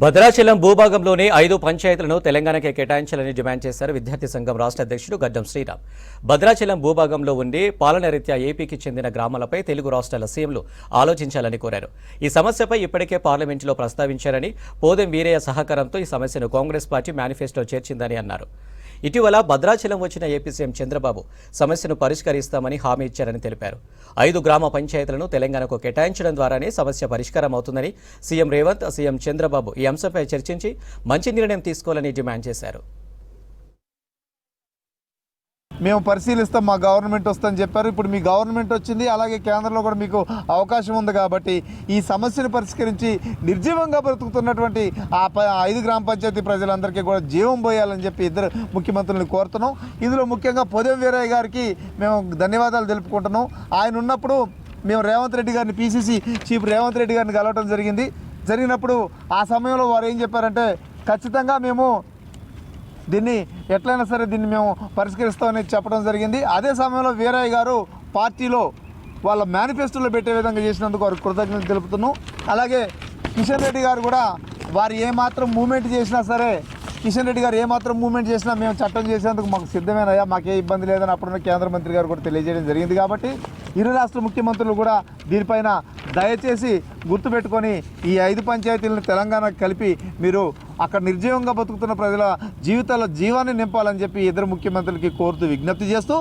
భద్రాచలం భూభాగంలోని 5 పంచాయతీలను తెలంగాణకే కేటాయించాలని డిమాండ్ చేశారు విద్యార్థి సంఘం రాష్ట్ర అధ్యక్షుడు గడ్డం శ్రీరామ్. భద్రాచలం భూభాగంలో ఉండి పాలనరీత్యా ఏపీకి చెందిన గ్రామాలపై తెలుగు రాష్ట్రాల సీఎంలు ఆలోచించాలని కోరారు. ఈ సమస్యపై ఇప్పటికే పార్లమెంటులో ప్రస్తావించారని, పోదెం వీరయ్య సహకారంతో ఈ సమస్యను కాంగ్రెస్ పార్టీ మేనిఫెస్టోలో చేర్చిందని అన్నారు. ఇటీవల భద్రాచలం వచ్చిన ఏపీ సీఎం చంద్రబాబు సమస్యను పరిష్కరిస్తామని హామీ ఇచ్చారని తెలిపారు. 5 గ్రామ పంచాయతీలను తెలంగాణకు కేటాయించడం ద్వారానే సమస్య పరిష్కారం అవుతుందని సీఎం రేవంత్, సీఎం చంద్రబాబు ఈ అంశంపై చర్చించి మంచి నిర్ణయం తీసుకోవాలని డిమాండ్ చేశారు. మేము పరిశీలిస్తాం, మా గవర్నమెంట్ వస్తుందని చెప్పారు. ఇప్పుడు మీ గవర్నమెంట్ వచ్చింది, అలాగే కేంద్రంలో కూడా మీకు అవకాశం ఉంది కాబట్టి ఈ సమస్యను పరిష్కరించి నిర్జీవంగా బ్రతుకుతున్నటువంటి ఆ 5 గ్రామ పంచాయతీ ప్రజలందరికీ కూడా జీవం పోయాలని చెప్పి ఇద్దరు ముఖ్యమంత్రులను కోరుతున్నాం. ఇందులో ముఖ్యంగా పోదెం వీరయ్య గారికి మేము ధన్యవాదాలు తెలుపుకుంటున్నాం. ఆయన ఉన్నప్పుడు మేము రేవంత్ రెడ్డి గారిని, పిసిసి చీఫ్ రేవంత్ రెడ్డి గారిని కలవటం జరిగినప్పుడు ఆ సమయంలో వారు ఏం చెప్పారంటే, ఖచ్చితంగా మేము దీన్ని ఎట్లయినా సరే దీన్ని మేము పరిష్కరిస్తామని చెప్పడం జరిగింది. అదే సమయంలో వీరయ్య గారు పార్టీలో వాళ్ళ మేనిఫెస్టోలో పెట్టే విధంగా చేసినందుకు వారికి కృతజ్ఞతలు తెలుపుతున్నాం. అలాగే కిషన్ రెడ్డి గారు కూడా వారు ఏమాత్రం మూమెంట్ చేసినా సరే, కిషన్ రెడ్డి గారు ఏమాత్రం మూమెంట్ చేసినా మేము చట్టం చేసేందుకు మాకు సిద్ధమేనయ్యా, మాకే ఇబ్బంది లేదని అప్పుడున్న కేంద్ర మంత్రి గారు కూడా తెలియజేయడం జరిగింది. కాబట్టి ఇరు రాష్ట్ర ముఖ్యమంత్రులు కూడా దీనిపైన దయచేసి గుర్తుపెట్టుకొని ఈ 5 పంచాయతీలను తెలంగాణకు కలిపి మీరు అక్కడ నిర్జీవంగా బతుకుతున్న ప్రజల జీవితాల్లో జీవాన్ని నింపాలని చెప్పి ఇద్దరు ముఖ్యమంత్రులకి కోరుతూ విజ్ఞప్తి చేస్తూ